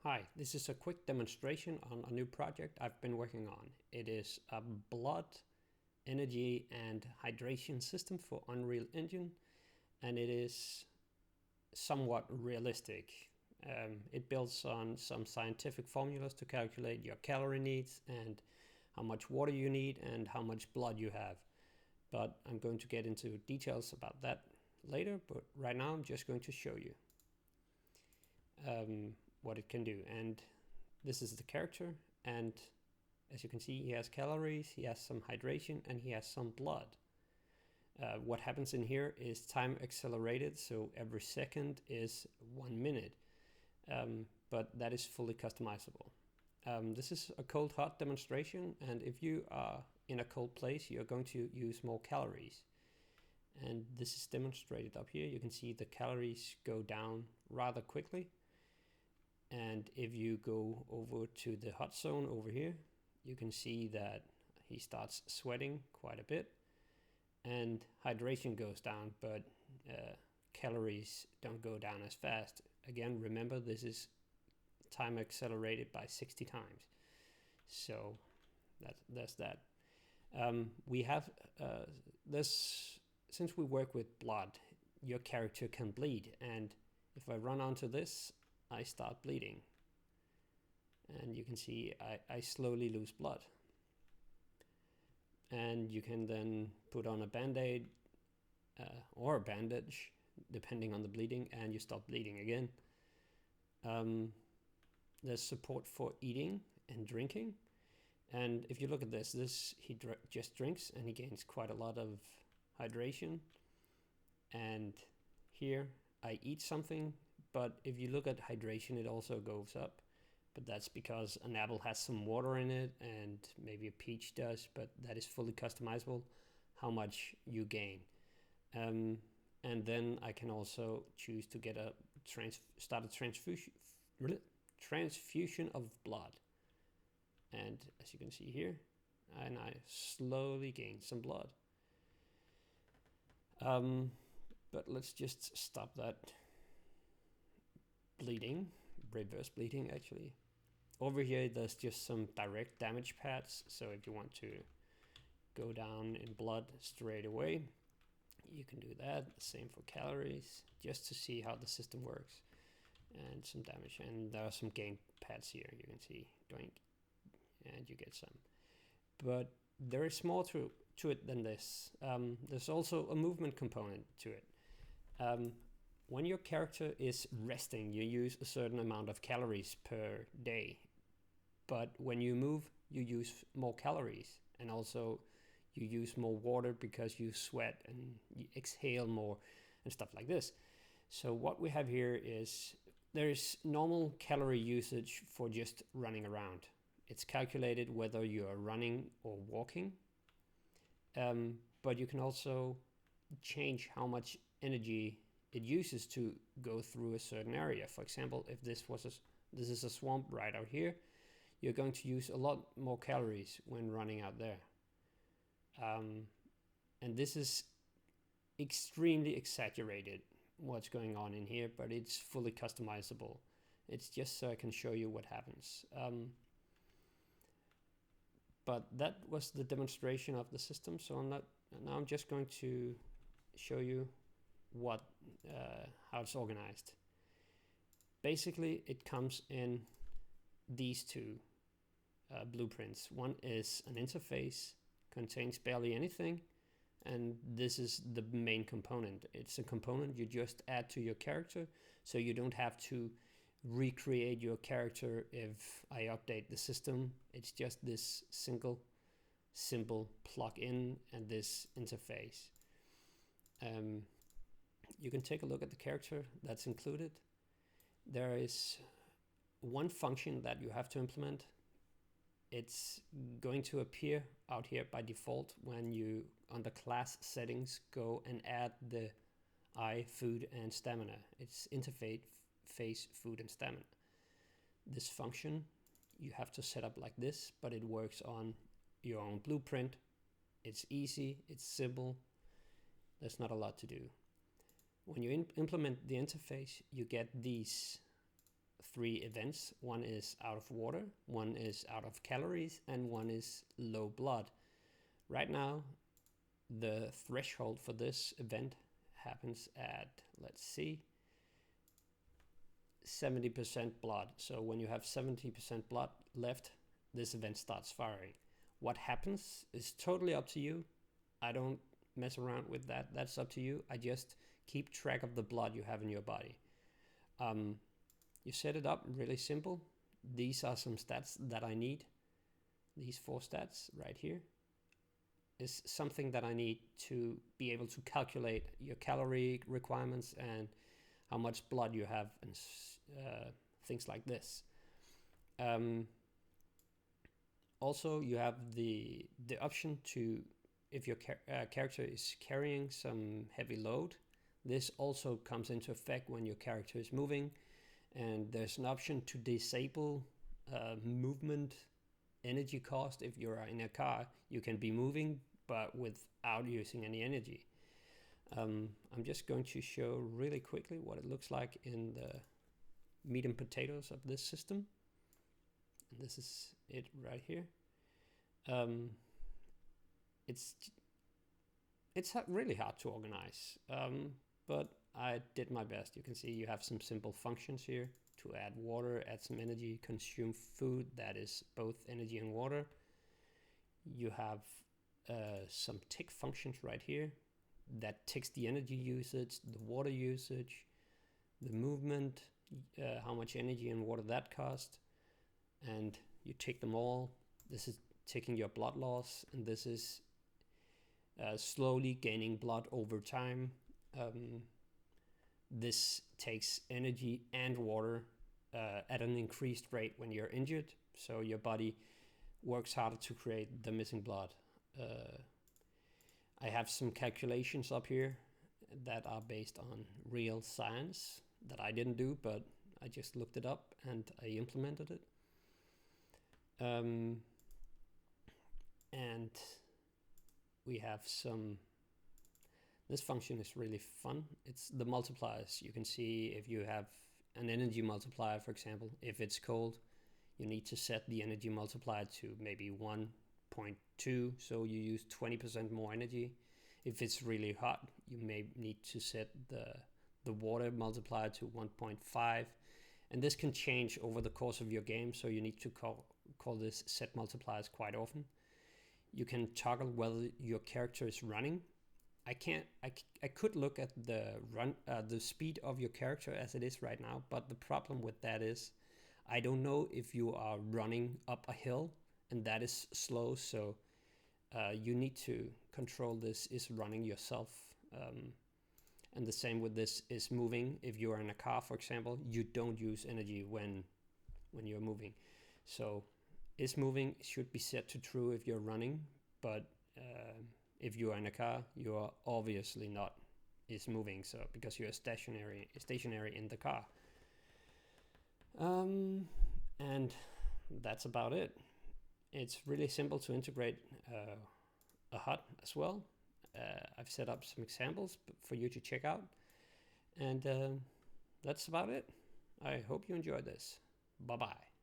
Hi, this is a quick demonstration on a new project I've been working on. It is a blood, energy and hydration system for Unreal Engine, and it is somewhat realistic. It builds on some scientific formulas to calculate your calorie needs and how much water you need and how much blood you have. But I'm going to get into details about that later, but right now I'm just going to show you what it can do. And this is the character, and as you can see, he has calories, he has some hydration, and he has some blood. What happens in here is time accelerated, so every second is 1 minute, but that is fully customizable. This is a cold-hot demonstration, and if you are in a cold place, you're going to use more calories. And this is demonstrated up here. You can see the calories go down rather quickly. And if you go over to the hot zone over here, you can see that he starts sweating quite a bit and hydration goes down, but calories don't go down as fast. Again, remember, this is time accelerated by 60 times. So that's that. We have this, since we work with blood, your character can bleed. And if I run onto this, I start bleeding, and you can see I slowly lose blood, and you can then put on a band-aid or a bandage depending on the bleeding, and you stop bleeding again. There's support for eating and drinking, and if you look at this he just drinks and he gains quite a lot of hydration. And here I eat something, but if you look at hydration, it also goes up, but that's because an apple has some water in it and maybe a peach does, but that is fully customizable how much you gain. And then I can also choose to get start a transfusion of blood. And as you can see here, and I slowly gain some blood. But let's just stop that bleeding, reverse bleeding actually. Over here there's just some direct damage pads, so if you want to go down in blood straight away, you can do that. Same for calories, just to see how the system works. And some damage, and there are some gain pads here, you can see, doink, and you get some. But there is more to it than this. There's also a movement component to it. When your character is resting, you use a certain amount of calories per day. But when you move, you use more calories, and also you use more water because you sweat and you exhale more and stuff like this. So what we have here is there is normal calorie usage for just running around. It's calculated whether you are running or walking. But you can also change how much energy it uses to go through a certain area. For example, if this is a swamp right out here, you're going to use a lot more calories when running out there. And this is extremely exaggerated what's going on in here, but it's fully customizable. It's just so I can show you what happens. But that was the demonstration of the system. So now I'm just going to show you how it's organized. Basically, it comes in these two blueprints. One is an interface, contains barely anything, and this is the main component. It's a component you just add to your character, so you don't have to recreate your character if I update the system. It's just this simple plug-in and this interface. You can take a look at the character that's included. There is one function that you have to implement. It's going to appear out here by default when you, under class settings, go and add the food and stamina. It's interface food and stamina. This function you have to set up like this, but it works on your own blueprint. It's easy, it's simple, there's not a lot to do. When you implement the interface, you get these 3 events. One is out of water, one is out of calories, and one is low blood. Right now, the threshold for this event happens at, let's see, 70% blood. So when you have 70% blood left, this event starts firing. What happens is totally up to you. I don't mess around with that. That's up to you. I just keep track of the blood you have in your body. You set it up really simple. These are some stats that I need. These 4 stats right here is something that I need to be able to calculate your calorie requirements and how much blood you have and things like this. Also, you have the option to, if your character is carrying some heavy load, this also comes into effect when your character is moving, and there's an option to disable movement energy cost. If you're in a car, you can be moving but without using any energy. I'm just going to show really quickly what it looks like in the meat and potatoes of this system. And this is it right here. It's really hard to organize, but I did my best. You can see you have some simple functions here to add water, add some energy, consume food that is both energy and water. You have some tick functions right here that ticks the energy usage, the water usage, the movement, how much energy and water that cost, and you tick them all. This is ticking your blood loss, and this is slowly gaining blood over time. This takes energy and water at an increased rate when you're injured, so your body works harder to create the missing blood. I have some calculations up here that are based on real science that I didn't do, but I just looked it up and I implemented it. And we have some, this function is really fun. It's the multipliers. You can see if you have an energy multiplier, for example, if it's cold, you need to set the energy multiplier to maybe 1.2, so you use 20% more energy. If it's really hot, you may need to set the water multiplier to 1.5, and this can change over the course of your game, so you need to call this set multipliers quite often. You can toggle whether your character is running. I could look at the speed of your character as it is right now, but the problem with that is I don't know if you are running up a hill, and that is slow, so you need to control this is running yourself. And the same with this is moving. If you are in a car, for example, you don't use energy when you're moving. So is moving should be set to true if you're running, but if you are in a car, you are obviously not is moving, so because you're stationary in the car. And that's about it. It's really simple to integrate a HUD as well. I've set up some examples for you to check out, and that's about it. I hope you enjoyed this. Bye bye.